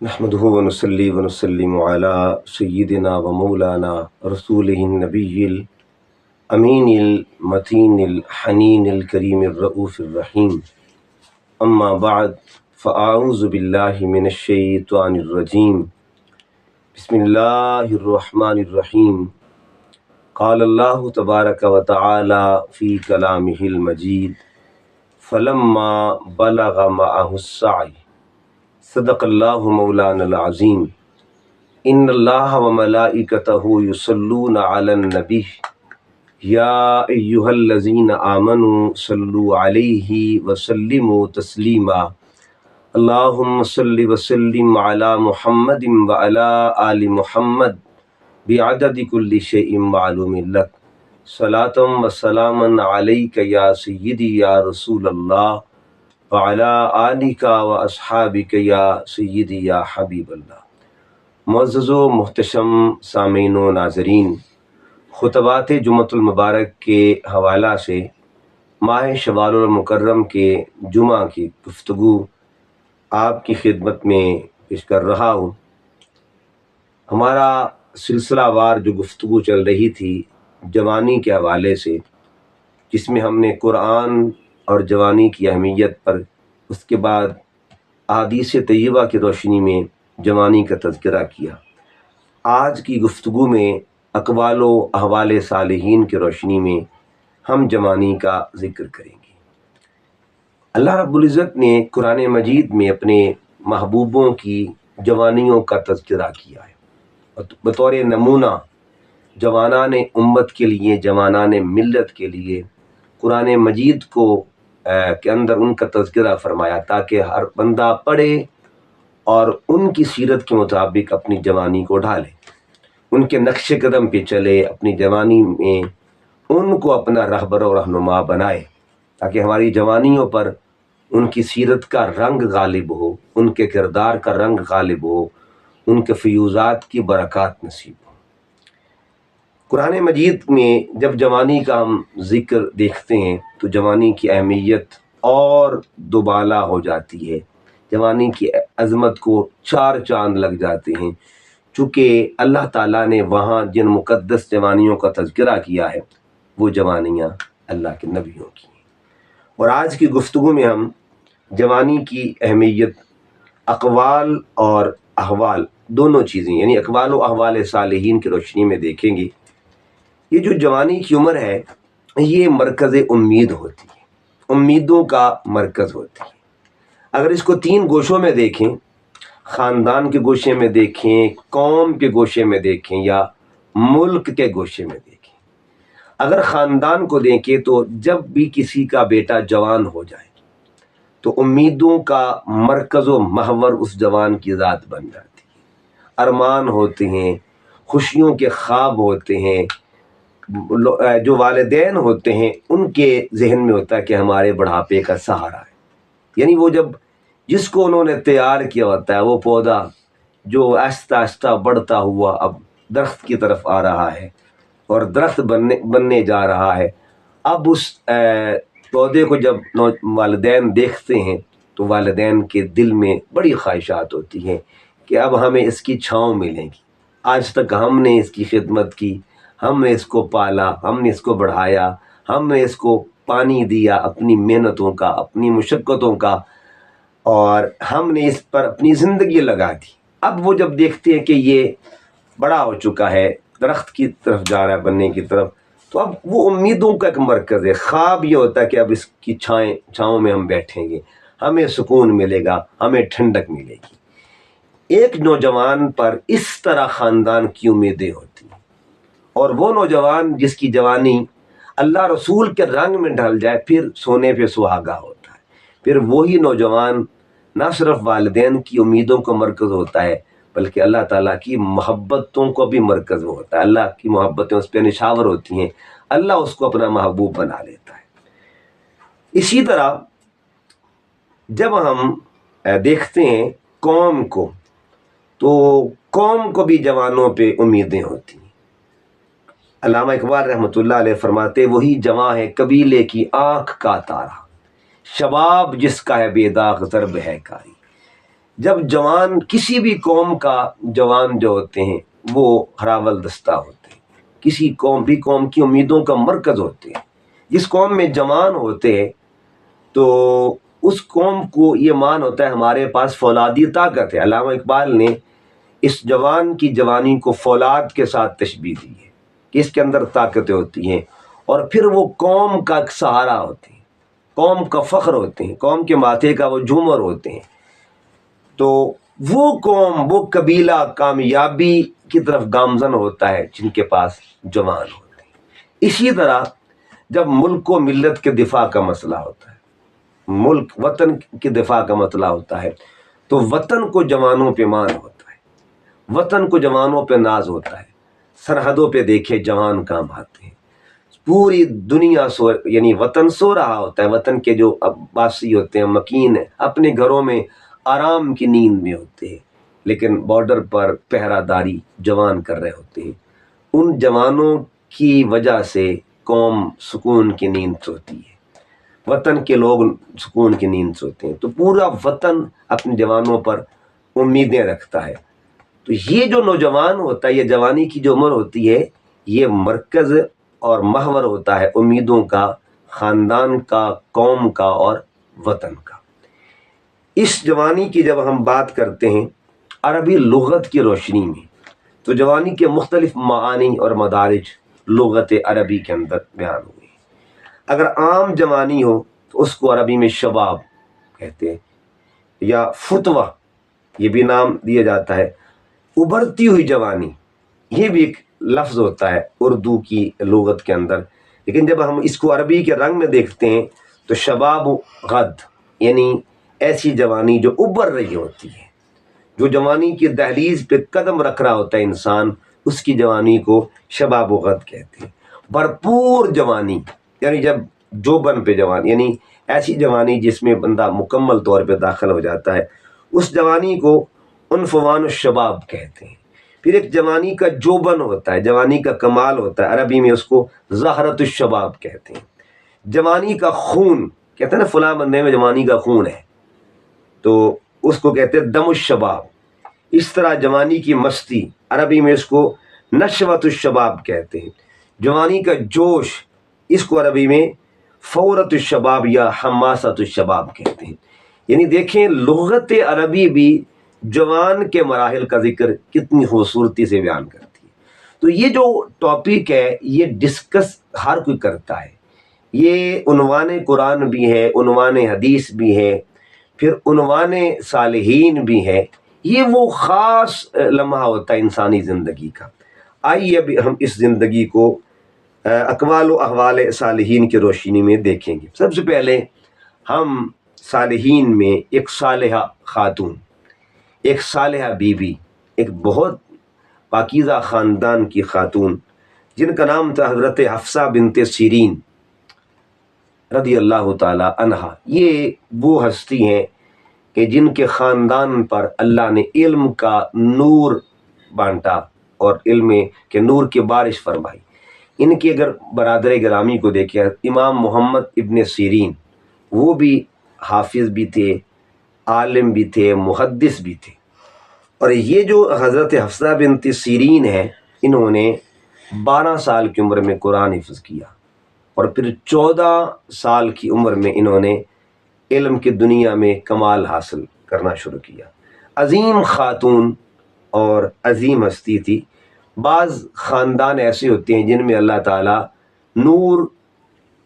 نحمده ونصلي ونسلم على سيدنا ومولانا رسوله النبي الأمين المتين الحنين الكريم الرؤوف الرحيم. أما بعد فأعوذ بالله من الشيطان الرجيم. بسم الله الرحمن الرحيم. قال الله تبارك وتعالى في كلامه المجيد فلما بلغ معه السعي صدق اللہ مولانا العظیم. ان اللہ وملائکتہ یصلون علی النبی یا ایہا الذین آمنوا صلوا علیہ وسلموا تسلیما. اللہم صل وسلم علی محمد وعلی آل محمد بعدد کل شیء معلوم لک. صلاۃ وسلاما علیک یا سیدی یا رسول اللہ وعلی آلک و اصحابک یا سیدی یا حبیب اللہ. معزز و محتشم سامعین و ناظرین، خطبات جمعۃ المبارک کے حوالہ سے ماہ شوال المکرم کے جمعہ کی گفتگو آپ کی خدمت میں پیش کر رہا ہوں. ہمارا سلسلہ وار جو گفتگو چل رہی تھی جوانی کے حوالے سے، جس میں ہم نے قرآن اور جوانی کی اہمیت پر، اس کے بعد احادیث طیبہ کی روشنی میں جوانی کا تذکرہ کیا. آج کی گفتگو میں اقوال و احوال صالحین کی روشنی میں ہم جوانی کا ذکر کریں گے. اللہ رب العزت نے قرآن مجید میں اپنے محبوبوں کی جوانیوں کا تذکرہ کیا ہے بطور نمونہ. جوانان امت کے لیے، جوانان ملت کے لیے قرآن مجید کو کے اندر ان کا تذکرہ فرمایا تاکہ ہر بندہ پڑھے اور ان کی سیرت کے مطابق اپنی جوانی کو ڈھالے، ان کے نقش قدم پہ چلے، اپنی جوانی میں ان کو اپنا رہبر و رہنما بنائے تاکہ ہماری جوانیوں پر ان کی سیرت کا رنگ غالب ہو، ان کے کردار کا رنگ غالب ہو، ان کے فیوزات کی برکات نصیب ہو. قرآن مجید میں جب جوانی کا ہم ذکر دیکھتے ہیں تو جوانی کی اہمیت اور دوبالا ہو جاتی ہے، جوانی کی عظمت کو چار چاند لگ جاتے ہیں، چونکہ اللہ تعالیٰ نے وہاں جن مقدس جوانیوں کا تذکرہ کیا ہے وہ جوانیاں اللہ کے نبیوں کی ہیں. اور آج کی گفتگو میں ہم جوانی کی اہمیت اقوال اور احوال دونوں چیزیں، یعنی اقوال و احوال صالحین کی روشنی میں دیکھیں گے. یہ جو جوانی کی عمر ہے یہ مرکز امید ہوتی ہے، امیدوں کا مرکز ہوتی ہے. اگر اس کو تین گوشوں میں دیکھیں، خاندان کے گوشے میں دیکھیں، قوم کے گوشے میں دیکھیں یا ملک کے گوشے میں دیکھیں. اگر خاندان کو دیکھیں تو جب بھی کسی کا بیٹا جوان ہو جائے تو امیدوں کا مرکز و محور اس جوان کی ذات بن جاتی ہے. ارمان ہوتے ہیں، خوشیوں کے خواب ہوتے ہیں. جو والدین ہوتے ہیں ان کے ذہن میں ہوتا ہے کہ ہمارے بڑھاپے کا سہارا ہے، یعنی وہ جب جس کو انہوں نے تیار کیا ہوتا ہے وہ پودا جو آہستہ آہستہ بڑھتا ہوا اب درخت کی طرف آ رہا ہے اور درخت بننے جا رہا ہے. اب اس پودے کو جب والدین دیکھتے ہیں تو والدین کے دل میں بڑی خواہشات ہوتی ہیں کہ اب ہمیں اس کی چھاؤں ملے گی. آج تک ہم نے اس کی خدمت کی، ہم نے اس کو پالا، ہم نے اس کو بڑھایا، ہم نے اس کو پانی دیا اپنی محنتوں کا، اپنی مشقتوں کا، اور ہم نے اس پر اپنی زندگی لگا دی. اب وہ جب دیکھتے ہیں کہ یہ بڑا ہو چکا ہے، درخت کی طرف جا رہا ہے بننے کی طرف، تو اب وہ امیدوں کا ایک مرکز ہے. خواب یہ ہوتا ہے کہ اب اس کی چھاؤں میں ہم بیٹھیں گے، ہمیں سکون ملے گا، ہمیں ٹھنڈک ملے گی. ایک نوجوان پر اس طرح خاندان کی امیدیں ہوتی ہیں، اور وہ نوجوان جس کی جوانی اللہ رسول کے رنگ میں ڈھل جائے پھر سونے پہ سہاگا ہوتا ہے. پھر وہی نوجوان نہ صرف والدین کی امیدوں کا مرکز ہوتا ہے بلکہ اللہ تعالیٰ کی محبتوں کو بھی مرکز ہوتا ہے. اللہ کی محبتیں اس پہ نشاور ہوتی ہیں، اللہ اس کو اپنا محبوب بنا لیتا ہے. اسی طرح جب ہم دیکھتے ہیں قوم کو تو قوم کو بھی جوانوں پہ امیدیں ہوتی ہیں. علامہ اقبال رحمۃ اللہ علیہ فرماتے وہی جواں ہے قبیلے کی آنکھ کا تارا، شباب جس کا ہے بے داغ ضرب ہے کاری. جب جوان کسی بھی قوم کا جوان جو ہوتے ہیں وہ ہراول دستہ ہوتے ہیں، کسی قوم کی امیدوں کا مرکز ہوتے ہیں۔ جس قوم میں جوان ہوتے ہیں تو اس قوم کو یہ مان ہوتا ہے ہمارے پاس فولادی طاقت ہے۔ علامہ اقبال نے اس جوان کی جوانی کو فولاد کے ساتھ تشبیہ دی ہے کہ اس کے اندر طاقتیں ہوتی ہیں، اور پھر وہ قوم کا ایک سہارا ہوتے ہیں، قوم کا فخر ہوتے ہیں، قوم کے ماتھے کا وہ جھومر ہوتے ہیں۔ تو وہ قوم، وہ قبیلہ کامیابی کی طرف گامزن ہوتا ہے جن کے پاس جوان ہوتے ہیں۔ اسی طرح جب ملک و ملت کے دفاع کا مسئلہ ہوتا ہے، ملک وطن کے دفاع کا مسئلہ ہوتا ہے، تو وطن کو جوانوں پہ مان ہوتا ہے، وطن کو جوانوں پہ ناز ہوتا ہے۔ سرحدوں پہ دیکھے جوان کام آتے ہیں، پوری دنیا یعنی وطن سو رہا ہوتا ہے، وطن کے جو عباسی ہوتے ہیں مکین ہیں، اپنے گھروں میں آرام کی نیند میں ہوتے ہیں، لیکن بارڈر پر پہرہ داری جوان کر رہے ہوتے ہیں۔ ان جوانوں کی وجہ سے قوم سکون کی نیند سوتی ہے، وطن کے لوگ سکون کی نیند سوتے ہیں، تو پورا وطن اپنے جوانوں پر امیدیں رکھتا ہے۔ تو یہ جو نوجوان ہوتا ہے، یہ جوانی کی جو عمر ہوتی ہے، یہ مرکز اور محور ہوتا ہے امیدوں کا، خاندان کا، قوم کا اور وطن کا۔ اس جوانی کی جب ہم بات کرتے ہیں عربی لغت کی روشنی میں، تو جوانی کے مختلف معانی اور مدارج لغت عربی کے اندر بیان ہوئے ہیں۔ اگر عام جوانی ہو تو اس کو عربی میں شباب کہتے ہیں، یا فتوہ یہ بھی نام دیا جاتا ہے۔ ابھرتی ہوئی جوانی یہ بھی ایک لفظ ہوتا ہے اردو کی لغت کے اندر، لیکن جب ہم اس کو عربی کے رنگ میں دیکھتے ہیں تو شباب غد یعنی ایسی جوانی جو ابھر رہی ہوتی ہے، جو جوانی کی دہلیز پہ قدم رکھ رہا ہوتا ہے انسان، اس کی جوانی کو شباب غد کہتے ہیں۔ بھرپور جوانی یعنی جب جوبن پہ جوانی، یعنی ایسی جوانی جس میں بندہ مکمل طور پہ داخل ہو جاتا ہے، اس جوانی کو عنفوان الشباب کہتے ہیں۔ پھر ایک جوانی کا جوبن ہوتا ہے، جوانی کا کمال ہوتا ہے، عربی میں اس کو زہرت الشباب کہتے ہیں۔ جوانی کا خون کہتے ہیں نا، فلاں بندے میں جوانی کا خون ہے، تو اس کو کہتے ہیں دم الشباب۔ اس طرح جوانی کی مستی، عربی میں اس کو نشوۃ الشباب کہتے ہیں۔ جوانی کا جوش، اس کو عربی میں فورت الشباب یا حماست الشباب کہتے ہیں۔ یعنی دیکھیں لغت عربی بھی جوان کے مراحل کا ذکر کتنی خوبصورتی سے بیان کرتی ہے۔ تو یہ جو ٹاپک ہے یہ ڈسکس ہر کوئی کرتا ہے، یہ عنوان قرآن بھی ہے، عنوان حدیث بھی ہے، پھر عنوان صالحین بھی ہے۔ یہ وہ خاص لمحہ ہوتا ہے انسانی زندگی کا۔ آئیے اب ہم اس زندگی کو اقوال و احوال صالحین کی روشنی میں دیکھیں گے۔ سب سے پہلے ہم صالحین میں ایک صالحہ خاتون، ایک صالحہ بی بی، ایک بہت پاکیزہ خاندان کی خاتون جن کا نام تھا حضرت حفصہ بنت سیرین رضی اللہ تعالی عنہا۔ یہ وہ ہستی ہیں کہ جن کے خاندان پر اللہ نے علم کا نور بانٹا اور علم کے نور کی بارش فرمائی۔ ان کے اگر برادر گرامی کو دیکھیں، امام محمد ابن سیرین، وہ بھی حافظ بھی تھے، عالم بھی تھے، محدث بھی تھے۔ اور یہ جو حضرت حفصہ بنت سیرین ہے، انہوں نے 12 سال کی عمر میں قرآن حفظ کیا، اور پھر 14 سال کی عمر میں انہوں نے علم کی دنیا میں کمال حاصل کرنا شروع کیا۔ عظیم خاتون اور عظیم ہستی تھی۔ بعض خاندان ایسے ہوتے ہیں جن میں اللہ تعالیٰ نور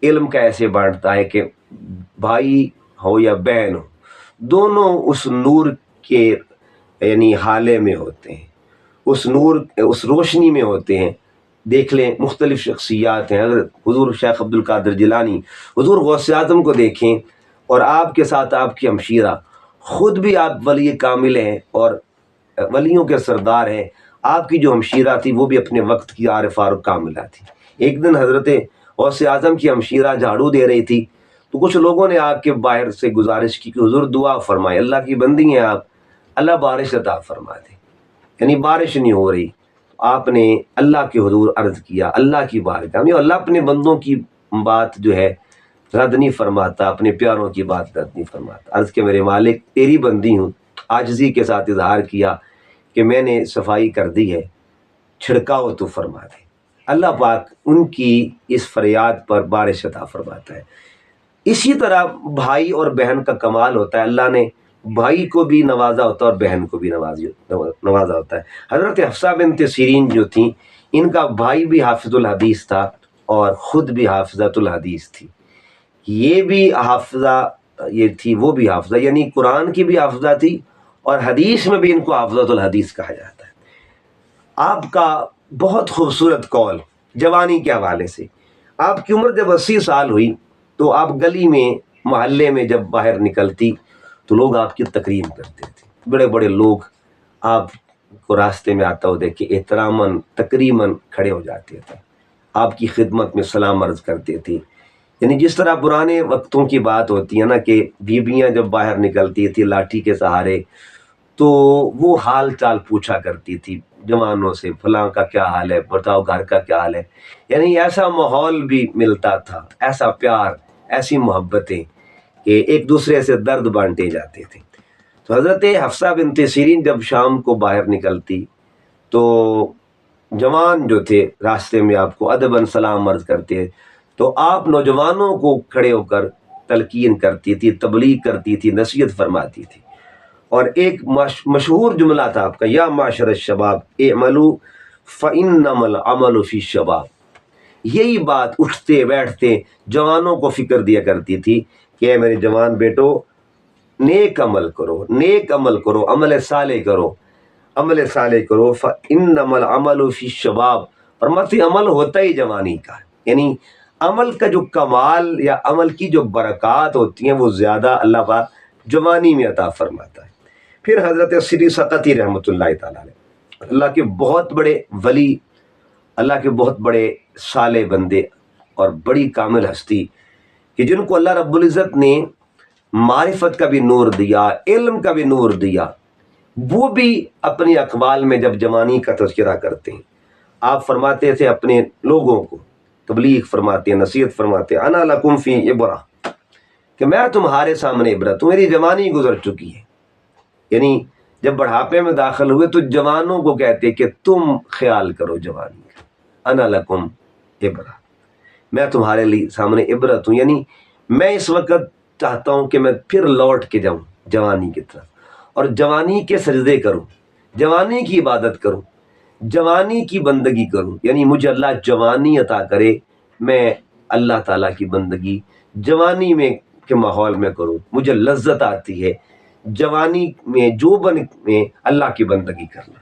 علم کا ایسے بانٹتا ہے کہ بھائی ہو یا بہن ہو، دونوں اس نور کے یعنی حالے میں ہوتے ہیں، اس نور اس روشنی میں ہوتے ہیں۔ دیکھ لیں مختلف شخصیات ہیں، اگر حضور شیخ عبد القادر جیلانی، حضور غوث اعظم کو دیکھیں، اور آپ کے ساتھ آپ کی ہمشیرہ، خود بھی آپ ولی کامل ہیں اور ولیوں کے سردار ہیں، آپ کی جو ہمشیرہ تھی وہ بھی اپنے وقت کی عارفہ اور کاملہ تھی۔ ایک دن حضرت غوث اعظم کی ہمشیرہ جھاڑو دے رہی تھی، تو کچھ لوگوں نے آ کے باہر سے گزارش کی کہ حضور دعا فرمائے، اللہ کی بندی ہیں آپ، اللہ بارش عطا فرما دے، یعنی بارش نہیں ہو رہی۔ آپ نے اللہ کے حضور عرض کیا، اللہ کی بارگاہ میں، اللہ اپنے بندوں کی بات جو ہے رد نہیں فرماتا، اپنے پیاروں کی بات رد نہیں فرماتا۔ عرض کہ میرے مالک تیری بندی ہوں، عاجزی کے ساتھ اظہار کیا کہ میں نے صفائی کر دی ہے، چھڑکاؤ تو فرما دے۔ اللہ پاک ان کی اس فریاد پر بارش عطا فرماتا ہے۔ اسی طرح بھائی اور بہن کا کمال ہوتا ہے، اللہ نے بھائی کو بھی نوازا ہوتا ہے اور بہن کو بھی نوازا ہوتا ہے۔ حضرت حفصہ بنت سیرین جو تھیں، ان کا بھائی بھی حافظ الحدیث تھا اور خود بھی حافظۃ الحدیث تھی۔ یہ بھی حافظہ یہ تھی، وہ بھی حافظہ، یعنی قرآن کی بھی حافظہ تھی اور حدیث میں بھی ان کو حافظۃ الحدیث کہا جاتا ہے۔ آپ کا بہت خوبصورت قول جوانی کے حوالے سے، آپ کی عمر جب 80 سال ہوئی تو آپ گلی میں محلے میں جب باہر نکلتی تو لوگ آپ کی تکریم کرتے تھے، بڑے بڑے لوگ آپ کو راستے میں آتا ہو دیکھ کے احتراماً تکریماً کھڑے ہو جاتے تھے، آپ کی خدمت میں سلام عرض کرتے تھے۔ یعنی جس طرح پرانے وقتوں کی بات ہوتی ہے نا کہ بیویاں جب باہر نکلتی تھی لاٹھی کے سہارے تو وہ حال چال پوچھا کرتی تھی جوانوں سے، فلاں کا کیا حال ہے، بتاؤ گھر کا کیا حال ہے۔ یعنی ایسا ماحول بھی ملتا تھا، ایسا پیار، ایسی محبتیں کہ ایک دوسرے سے درد بانٹے جاتے تھے۔ تو حضرت حفصہ بنت سیرین جب شام کو باہر نکلتی تو جوان جو تھے راستے میں آپ کو ادباً سلام عرض کرتے تو آپ نوجوانوں کو کھڑے ہو کر تلقین کرتی تھی، تبلیغ کرتی تھی، نصیحت فرماتی تھی۔ اور ایک مشہور جملہ تھا آپ کا، یا معاشر الشباب اعملوا فانما العمل فی الشباب۔ یہی بات اٹھتے بیٹھتے جوانوں کو فکر دیا کرتی تھی کہ اے میرے جوان بیٹو، نیک عمل کرو، نیک عمل کرو، عمل صالح کرو، عمل صالح کرو، فانما العمل فی الشباب۔ فرماتی عمل ہوتا ہی جوانی کا ہے، یعنی عمل کا جو کمال یا عمل کی جو برکات ہوتی ہیں وہ زیادہ اللہ پاک جوانی میں عطا فرماتا ہے۔ پھر حضرت سری سقطی رحمۃ اللہ تعالیٰ علیہ، اللہ کے بہت بڑے ولی، اللہ کے بہت بڑے صالح بندے اور بڑی کامل ہستی کہ جن کو اللہ رب العزت نے معرفت کا بھی نور دیا، علم کا بھی نور دیا، وہ بھی اپنی اقوال میں جب جوانی کا تذکرہ کرتے ہیں، آپ فرماتے تھے اپنے لوگوں کو تبلیغ فرماتے ہیں، نصیحت فرماتے ہیں، انا لکم فی عبرہ، کہ میں تمہارے سامنے عبرت ہوں، میری جوانی گزر چکی ہے۔ یعنی جب بڑھاپے میں داخل ہوئے تو جوانوں کو کہتے کہ تم خیال کرو جوانی کا، انا لکم عبرہ، میں تمہارے لیے سامنے عبرت ہوں۔ یعنی میں اس وقت چاہتا ہوں کہ میں پھر لوٹ کے جاؤں جوانی کی طرف اور جوانی کے سجدے کروں، جوانی کی عبادت کروں، جوانی کی بندگی کروں۔ یعنی مجھے اللہ جوانی عطا کرے، میں اللہ تعالیٰ کی بندگی جوانی میں کے ماحول میں کروں، مجھے لذت آتی ہے جوانی میں جوبن میں اللہ کی بندگی کرنا۔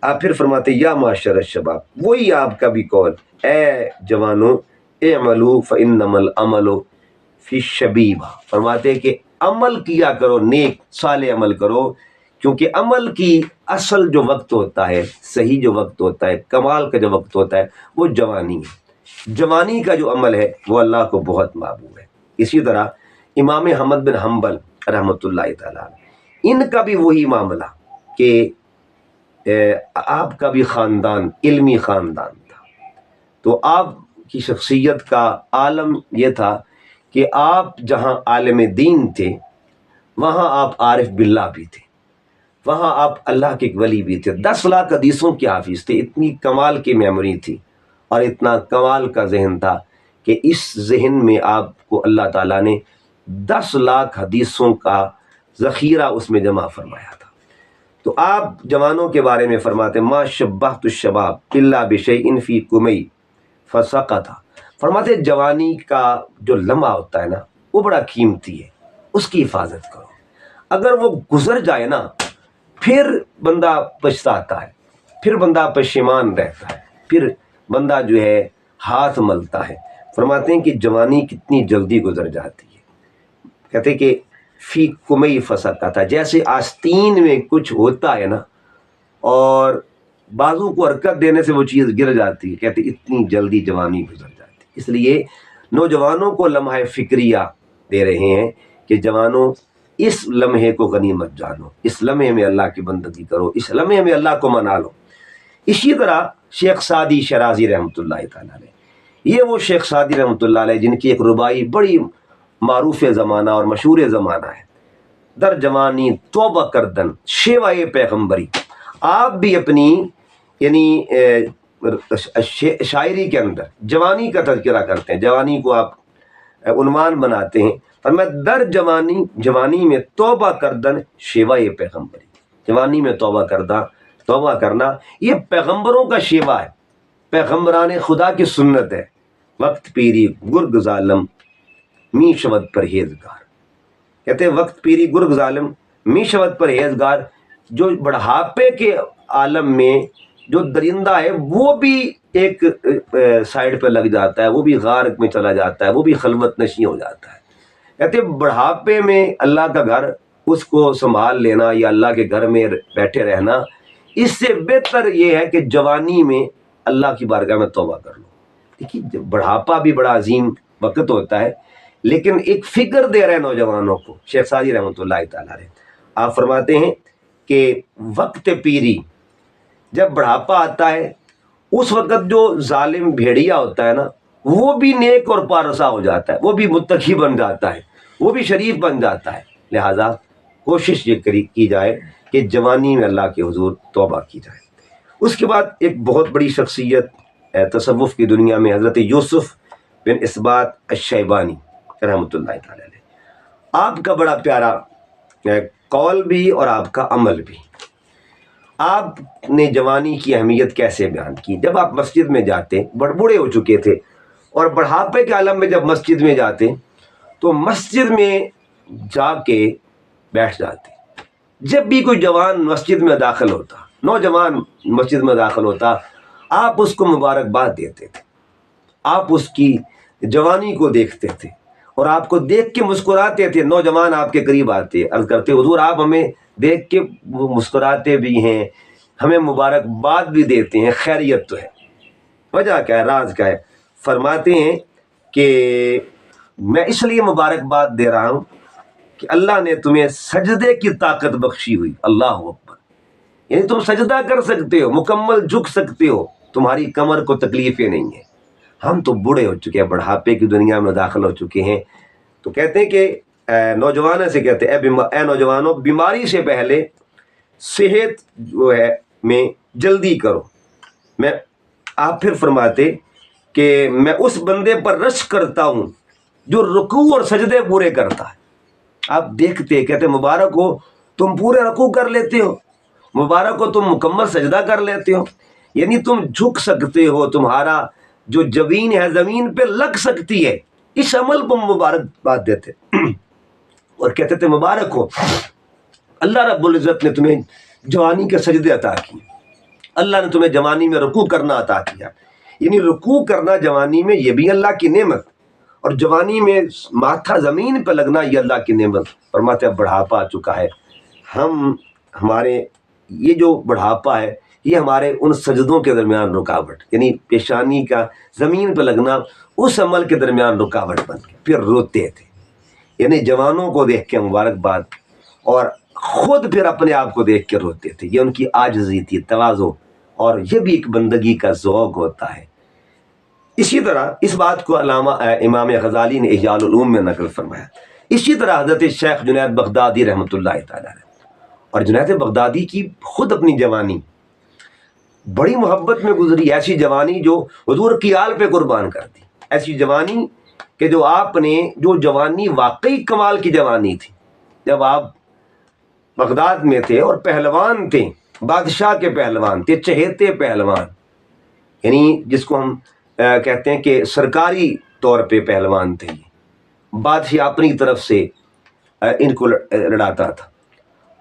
آپ پھر فرماتے یا معاشر الشباب، وہی آپ کا بھی قول، اے جوانوں اعملوا فانما العمل فی الشبیبہ، فرماتے کہ عمل کیا کرو، نیک صالح عمل کرو، کیونکہ عمل کی اصل جو وقت ہوتا ہے، صحیح جو وقت ہوتا ہے، کمال کا جو وقت ہوتا ہے وہ جوانی ہے۔ جوانی کا جو عمل ہے وہ اللہ کو بہت محبوب ہے۔ اسی طرح امام احمد بن حنبل رحمۃ اللہ تعالیٰ، ان کا بھی وہی معاملہ کہ آپ کا بھی خاندان علمی خاندان تھا، تو آپ کی شخصیت کا عالم یہ تھا کہ آپ جہاں عالم دین تھے وہاں آپ عارف باللہ بھی تھے، وہاں آپ اللہ کے ایک ولی بھی تھے، 10 لاکھ حدیثوں کے حافظ تھے، اتنی کمال کی میموری تھی اور اتنا کمال کا ذہن تھا کہ اس ذہن میں آپ کو اللہ تعالیٰ نے 10 لاکھ حدیثوں کا ذخیرہ اس میں جمع فرمایا تھا۔ تو آپ جوانوں کے بارے میں فرماتے ما شبہت الشباب الا بشیء فی کمی فسقط، فرماتے جوانی کا جو لمحہ ہوتا ہے نا وہ بڑا قیمتی ہے، اس کی حفاظت کرو، اگر وہ گزر جائے نا پھر بندہ پچھتاتا ہے، پھر بندہ پشیمان رہتا ہے، پھر بندہ جو ہے ہاتھ ملتا ہے۔ فرماتے ہیں کہ جوانی کتنی جلدی گزر جاتی ہے، کہتے کہ فی کمی فسقط تھا، جیسے آستین میں کچھ ہوتا ہے نا اور بازو کو حرکت دینے سے وہ چیز گر جاتی ہے، کہتے اتنی جلدی جوانی گزر جاتی ہے۔ اس لیے نوجوانوں کو لمحہ فکریہ دے رہے ہیں کہ جوانوں اس لمحے کو غنیمت جانو، اس لمحے میں اللہ کی بندگی کرو، اس لمحے میں اللہ کو منا لو۔ اسی طرح شیخ سعدی شرازی رحمۃ اللہ تعالیٰ علیہ، یہ وہ شیخ سعدی رحمۃ اللہ علیہ جن کی ایک ربائی بڑی معروف زمانہ اور مشہور زمانہ ہے، در جوانی توبہ کردن شیوائے پیغمبری. آپ بھی اپنی یعنی شاعری کے اندر جوانی کا تذکرہ کرتے ہیں، جوانی کو آپ عنوان بناتے ہیں. فرمایا در جوانی میں توبہ کردن شیوائے پیغمبری. جوانی میں توبہ کرنا یہ پیغمبروں کا شیوا ہے، پیغمبران خدا کی سنت ہے. وقت پیری گرگ ظالم می شود پرہیزگار. کہتے ہیں وقت پیری گرگ ظالم می شود پرہیزگار. جو بڑھاپے کے عالم میں جو درندہ ہے وہ بھی ایک سائڈ پہ لگ جاتا ہے، وہ بھی غار میں چلا جاتا ہے، وہ بھی خلوت نشیں ہو جاتا ہے. کہتے ہیں بڑھاپے میں اللہ کا گھر اس کو سنبھال لینا یا اللہ کے گھر میں بیٹھے رہنا، اس سے بہتر یہ ہے کہ جوانی میں اللہ کی بارگاہ میں توبہ کر لو. دیکھیے بڑھاپا بھی بڑا عظیم وقت ہوتا ہے، لیکن ایک فکر دے رہے ہیں نوجوانوں کو. شیخ سعدی رحمۃ اللہ تعالیٰ علیہ آپ فرماتے ہیں کہ وقت پیری، جب بڑھاپا آتا ہے اس وقت جو ظالم بھیڑیا ہوتا ہے نا وہ بھی نیک اور پارسا ہو جاتا ہے، وہ بھی متقی بن جاتا ہے، وہ بھی شریف بن جاتا ہے. لہٰذا کوشش یہ کی جائے کہ جوانی میں اللہ کے حضور توبہ کی جائے. اس کے بعد ایک بہت بڑی شخصیت تصوف کی دنیا میں حضرت یوسف بن اسبات الشیبانی رحمۃ اللہ تعالی علیہ. آپ کا بڑا پیارا قول بھی اور آپ کا عمل بھی. آپ نے جوانی کی اہمیت کیسے بیان کی؟ جب آپ مسجد میں جاتے، بوڑھے ہو چکے تھے اور بڑھاپے کے عالم میں جب مسجد میں جاتے تو مسجد میں جا کے بیٹھ جاتے. جب بھی کوئی جوان مسجد میں داخل ہوتا، نوجوان مسجد میں داخل ہوتا، آپ اس کو مبارکباد دیتے تھے، آپ اس کی جوانی کو دیکھتے تھے اور آپ کو دیکھ کے مسکراتے تھے. نوجوان آپ کے قریب آتے، عرض کرتے حضور آپ ہمیں دیکھ کے مسکراتے بھی ہیں، ہمیں مبارکباد بھی دیتے ہیں، خیریت تو ہے؟ وجہ کیا ہے، راز کیا ہے؟ فرماتے ہیں کہ میں اس لیے مبارکباد دے رہا ہوں کہ اللہ نے تمہیں سجدے کی طاقت بخشی ہوئی. اللہ اکبر. یعنی تم سجدہ کر سکتے ہو، مکمل جھک سکتے ہو، تمہاری کمر کو تکلیفیں نہیں ہیں. ہم تو بوڑھے ہو چکے ہیں، بڑھاپے کی دنیا میں داخل ہو چکے ہیں. تو کہتے ہیں کہ نوجوانوں سے کہتے ہیں اے نوجوانوں، بیماری سے پہلے صحت جو ہے میں جلدی کرو. آپ پھر فرماتے کہ میں اس بندے پر رشک کرتا ہوں جو رکوع اور سجدے پورے کرتا ہے. آپ دیکھتے کہتے مبارک ہو تم پورے رکوع کر لیتے ہو، مبارک ہو تم مکمل سجدہ کر لیتے ہو، یعنی تم جھک سکتے ہو، تمہارا جو جبین ہے زمین پہ لگ سکتی ہے. اس عمل پر مبارکباد دیتے اور کہتے تھے مبارک ہو، اللہ رب العزت نے تمہیں جوانی کے سجدے عطا کیے، اللہ نے تمہیں جوانی میں رکوع کرنا عطا کیا. یعنی رکوع کرنا جوانی میں یہ بھی اللہ کی نعمت، اور جوانی میں ماتھا زمین پہ لگنا یہ اللہ کی نعمت. فرماتے ہیں بڑھاپا آ چکا ہے، ہمارے یہ جو بڑھاپا ہے یہ ہمارے ان سجدوں کے درمیان رکاوٹ، یعنی پیشانی کا زمین پہ لگنا اس عمل کے درمیان رکاوٹ بن گیا. پھر روتے تھے، یعنی جوانوں کو دیکھ کے مبارکباد اور خود پھر اپنے آپ کو دیکھ کے روتے تھے. یہ ان کی عاجزی تھی، تواضع، اور یہ بھی ایک بندگی کا ذوق ہوتا ہے. اسی طرح اس بات کو علامہ امام غزالی نے احیاء العلوم میں نقل فرمایا. اسی طرح حضرت شیخ جنید بغدادی رحمۃ اللہ تعالیٰ علیہ، اور جنید بغدادی کی خود اپنی جوانی بڑی محبت میں گزری. ایسی جوانی جو حضور کی آل پہ قربان کر دی، ایسی جوانی کہ جو آپ نے جو جوانی واقعی کمال کی جوانی تھی. جب آپ بغداد میں تھے اور پہلوان تھے، بادشاہ کے پہلوان تھے، چہیتے پہلوان، یعنی جس کو ہم کہتے ہیں کہ سرکاری طور پہ پہلوان تھے. یہ بادشاہ اپنی طرف سے ان کو لڑاتا تھا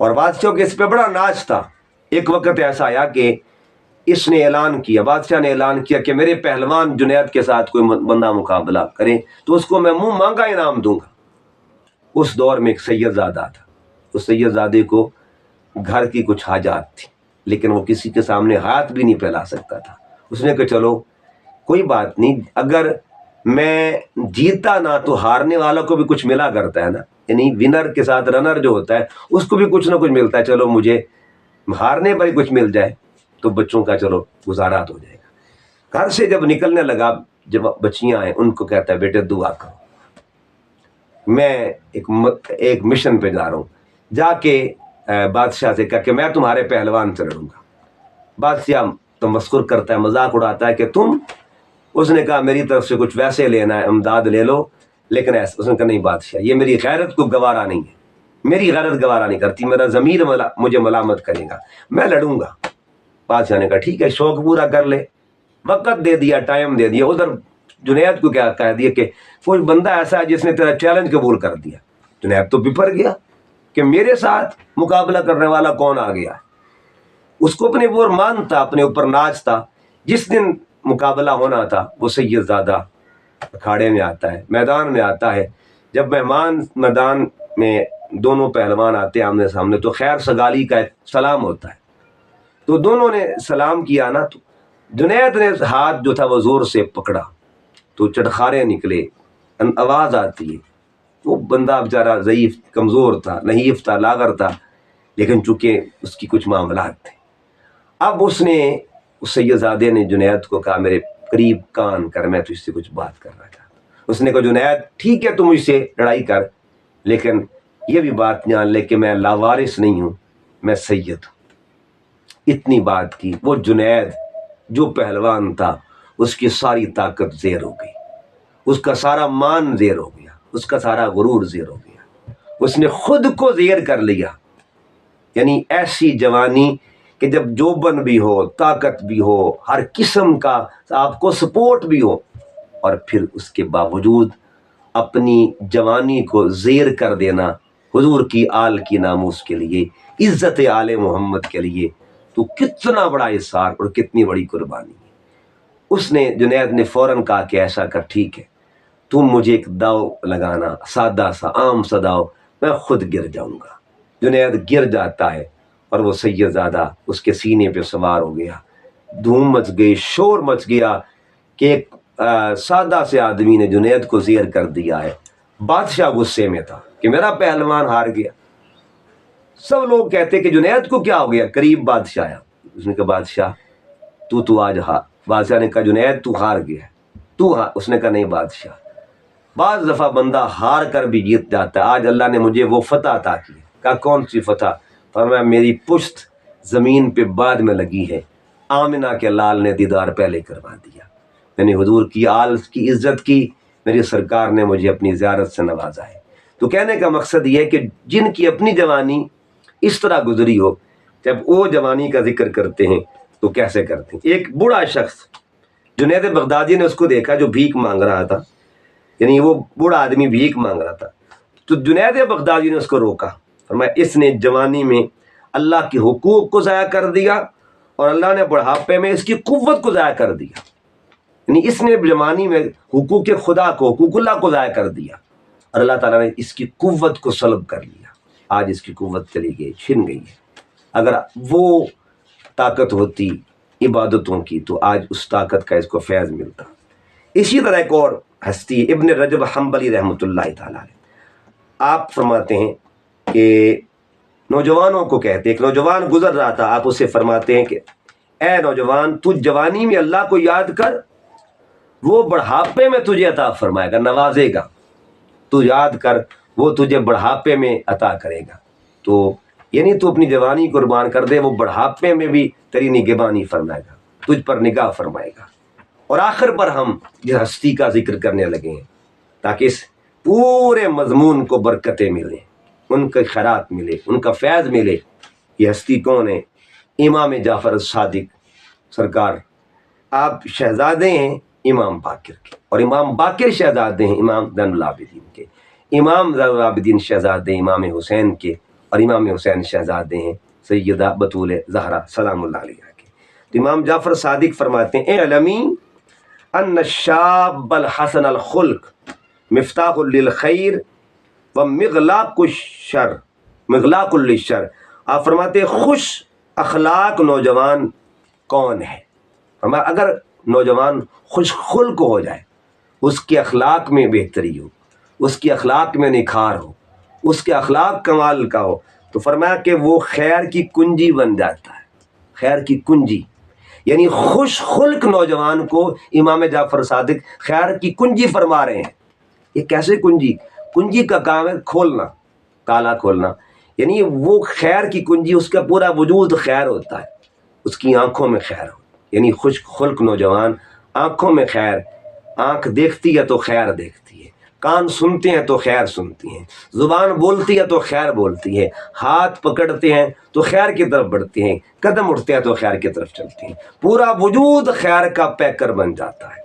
اور بادشاہ کے اس پہ بڑا ناز تھا. ایک وقت ایسا آیا کہ اس نے اعلان کیا، بادشاہ نے اعلان کیا کہ میرے پہلوان جنید کے ساتھ کوئی بندہ مقابلہ کرے تو اس کو میں منہ مانگا انعام دوں گا. اس دور میں ایک سید زادہ تھا، اس سید زادے کو گھر کی کچھ حاجات تھی، لیکن وہ کسی کے سامنے ہاتھ بھی نہیں پھیلا سکتا تھا. اس نے کہا چلو کوئی بات نہیں، اگر میں جیتا نہ تو ہارنے والوں کو بھی کچھ ملا کرتا ہے نا، یعنی ونر کے ساتھ رنر جو ہوتا ہے اس کو بھی کچھ نہ کچھ ملتا ہے. چلو مجھے ہارنے پر ہی کچھ مل جائے تو بچوں کا چلو گزارات ہو جائے گا. گھر سے جب نکلنے لگا، جب بچیاں آئیں ان کو کہتا ہے بیٹے دعا کرو، میں ایک مشن پہ جا رہا ہوں. جا کے بادشاہ سے کہا کہ میں تمہارے پہلوان سے لڑوں گا۔ بادشاہ تمسخر کرتا ہے، مذاق اڑاتا ہے کہ تم، اس نے کہا میری طرف سے کچھ ویسے لینا ہے، امداد لے لو، لیکن ایسا اس نے کہا نہیں بادشاہ، یہ میری غیرت کو گوارا نہیں ہے، میری غیرت گوارا نہیں کرتی، میرا ضمیر مجھے ملامت کرے گا، میں لڑوں گا۔ بادشاہ نے کہا ٹھیک ہے، شوق پورا کر لے، وقت دے دیا، ٹائم دے دیا۔ ادھر جنید کو کیا کہہ دیا کہ کوئی بندہ ایسا ہے جس نے تیرا چیلنج قبول کر دیا۔ جنید تو بپر گیا کہ میرے ساتھ مقابلہ کرنے والا کون آ گیا۔ اس کو اپنے اوپر مان تھا، اپنے اوپر ناز تھا۔ جس دن مقابلہ ہونا تھا وہ سید زادہ اکھاڑے میں آتا ہے، میدان میں آتا ہے۔ جب مہمان میدان میں دونوں پہلوان آتے ہیں آمنے سامنے تو خیر سگالی کا ایک سلام ہوتا ہے، تو دونوں نے سلام کیا نا، تو جنید نے ہاتھ جو تھا وہ زور سے پکڑا تو چٹخارے نکلے، آواز آتی ہے۔ وہ بندہ بیچارہ ضعیف، کمزور تھا، نحیف تھا، لاغر تھا، لیکن چونکہ اس کی کچھ معاملات تھے۔ اب اس نے، اس سید زادے نے جنید کو کہا میرے قریب کان کر، میں تجھ سے کچھ بات کرنا چاہتا ہوں۔ اس نے کہا جنید ٹھیک ہے، تم مجھ سے لڑائی کر، لیکن یہ بھی بات جان لے کہ میں لاوارث نہیں ہوں، میں سید ہوں۔ اتنی بات کی، وہ جنید جو پہلوان تھا اس کی ساری طاقت زیر ہو گئی، اس کا سارا مان زیر ہو گیا، اس کا سارا غرور زیر ہو گیا، اس نے خود کو زیر کر لیا۔ یعنی ایسی جوانی کہ جب جوبن بھی ہو، طاقت بھی ہو، ہر قسم کا آپ کو سپورٹ بھی ہو، اور پھر اس کے باوجود اپنی جوانی کو زیر کر دینا حضور کی آل کی ناموس کے لیے، عزت آل محمد کے لیے، تو کتنا بڑا اثار اور کتنی بڑی قربانی ہے۔ اس نے، جنید نے فوراً کہا کہ ایسا کر، ٹھیک ہے تم مجھے ایک داؤ لگانا، سادہ سا عام سا داؤ، میں خود گر جاؤں گا۔ جنید گر جاتا ہے اور وہ سید زادہ اس کے سینے پہ سوار ہو گیا۔ دھوم مچ گئی، شور مچ گیا کہ ایک سادہ سے آدمی نے جنید کو زیر کر دیا ہے۔ بادشاہ غصے میں تھا کہ میرا پہلوان ہار گیا۔ سب لوگ کہتے کہ جنید کو کیا ہو گیا، قریب بادشاہ آیا، اس نے کہا بادشاہ تو آج ہار۔ بادشاہ نے کہا جنید تو ہار گیا، تو ہار۔ اس نے کہا نہیں بادشاہ، بعض دفعہ بندہ ہار کر بھی جیت جاتا ہے، آج اللہ نے مجھے وہ فتح عطا کی۔ کہا کون سی فتح؟ فرمایا میری پشت زمین پہ بعد میں لگی ہے، آمنہ کے لال نے دیدار پہلے کروا دیا، میں نے حضور کی آل کی عزت کی، میری سرکار نے مجھے اپنی زیارت سے نوازا ہے۔ تو کہنے کا مقصد یہ ہے کہ جن کی اپنی جوانی اس طرح گزری ہو، جب وہ جوانی کا ذکر کرتے ہیں تو کیسے کرتے ہیں۔ ایک بوڑھا شخص، جنید بغدادی نے اس کو دیکھا جو بھیک مانگ رہا تھا، یعنی وہ بوڑھا آدمی بھیک مانگ رہا تھا، تو جنید بغدادی نے اس کو روکا، فرمایا اس نے جوانی میں اللہ کے حقوق کو ضائع کر دیا اور اللہ نے بڑھاپے میں اس کی قوت کو ضائع کر دیا، یعنی اس نے جوانی میں حقوق خدا کو، حقوق اللہ کو ضائع کر دیا، اور اللہ تعالیٰ نے اس کی قوت کو سلب کر لیا۔ آج اس کی قوت چلی گئی، چھن گئی ہے۔ اگر وہ طاقت ہوتی عبادتوں کی تو آج اس طاقت کا اس کو فیض ملتا۔ اسی طرح ایک اور ہستی ابن رجب حنبلی رحمۃ اللہ تعالیٰ علیہ، آپ فرماتے ہیں کہ نوجوانوں کو کہتے، ایک نوجوان گزر رہا تھا، آپ اسے فرماتے ہیں کہ اے نوجوان تو جوانی میں اللہ کو یاد کر، وہ بڑھاپے میں تجھے عطا فرمائے گا، نوازے گا، تو یاد کر وہ تجھے بڑھاپے میں عطا کرے گا۔ تو یعنی تو اپنی جوانی قربان کر دے، وہ بڑھاپے میں بھی تیری نگہبانی فرمائے گا، تجھ پر نگاہ فرمائے گا۔ اور آخر پر ہم جس ہستی کا ذکر کرنے لگے ہیں تاکہ اس پورے مضمون کو برکتیں ملیں، ان کے خیرات ملے، ان کا فیض ملے۔ یہ ہستی کون ہے؟ امام جعفر صادق سرکار، آپ شہزادے ہیں امام باقر کے، اور امام باقر شہزادے ہیں امام زین العابدین کے، امام زین العابدین شہزادے امام حسین کے، اور امام حسین شہزادے ہیں سیدہ بطول زہرا سلام اللہ علیہ کے۔ تو امام جعفر صادق فرماتے ہیں اے علمی ان الشاب الحسن الخلق مفتاح للخیر و مغلاق الشر، مغلاق للشر۔ آپ فرماتے ہیں خوش اخلاق نوجوان کون ہے؟ فرمایا اگر نوجوان خوش خلق ہو جائے، اس کے اخلاق میں بہتری ہو، اس کے اخلاق میں نکھار ہو، اس کے اخلاق کمال کا ہو، تو فرمایا کہ وہ خیر کی کنجی بن جاتا ہے، خیر کی کنجی۔ یعنی خوش خلق نوجوان کو امام جعفر صادق خیر کی کنجی فرما رہے ہیں۔ یہ کیسے کنجی؟ کنجی کا کام ہے کھولنا، تالا کھولنا۔ یعنی وہ خیر کی کنجی، اس کا پورا وجود خیر ہوتا ہے، اس کی آنکھوں میں خیر ہو، یعنی خوش خلق نوجوان، آنکھوں میں خیر، آنکھ دیکھتی ہے تو خیر دیکھتی ہے، کان سنتے ہیں تو خیر سنتی ہیں، زبان بولتی ہے تو خیر بولتی ہے، ہاتھ پکڑتے ہیں تو خیر کی طرف بڑھتے ہیں، قدم اٹھتے ہیں تو خیر کی طرف چلتے ہیں، پورا وجود خیر کا پیکر بن جاتا ہے۔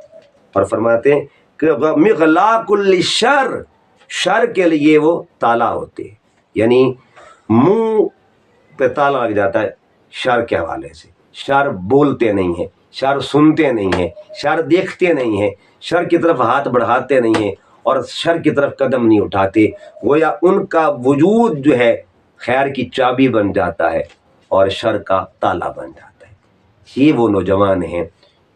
اور فرماتے ہیں کہ مغلاق الشر، شر کے لیے وہ تالا ہوتے ہیں، یعنی منہ پہ تالا لگ جاتا ہے شر کے حوالے سے، شر بولتے نہیں ہیں، شر سنتے نہیں ہیں، شر دیکھتے نہیں ہیں، شر کی طرف ہاتھ بڑھاتے نہیں ہیں، اور شر کی طرف قدم نہیں اٹھاتے، گویا ان کا وجود جو ہے خیر کی چابی بن جاتا ہے اور شر کا تالا بن جاتا ہے۔ یہ وہ نوجوان ہیں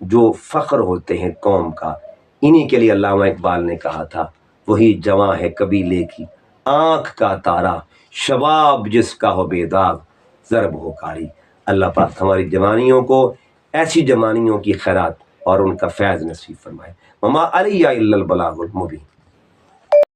جو فخر ہوتے ہیں قوم کا، انہی کے لیے علامہ اقبال نے کہا تھا، وہی جواں ہے قبیلے کی آنکھ کا تارا، شباب جس کا ہو بے داغ ضرب ہو کاری۔ اللہ پاک ہماری جوانیوں کو ایسی جوانیوں کی خیرات اور ان کا فیض نصیب فرمائے۔ وما علی الا البلاغ المبین۔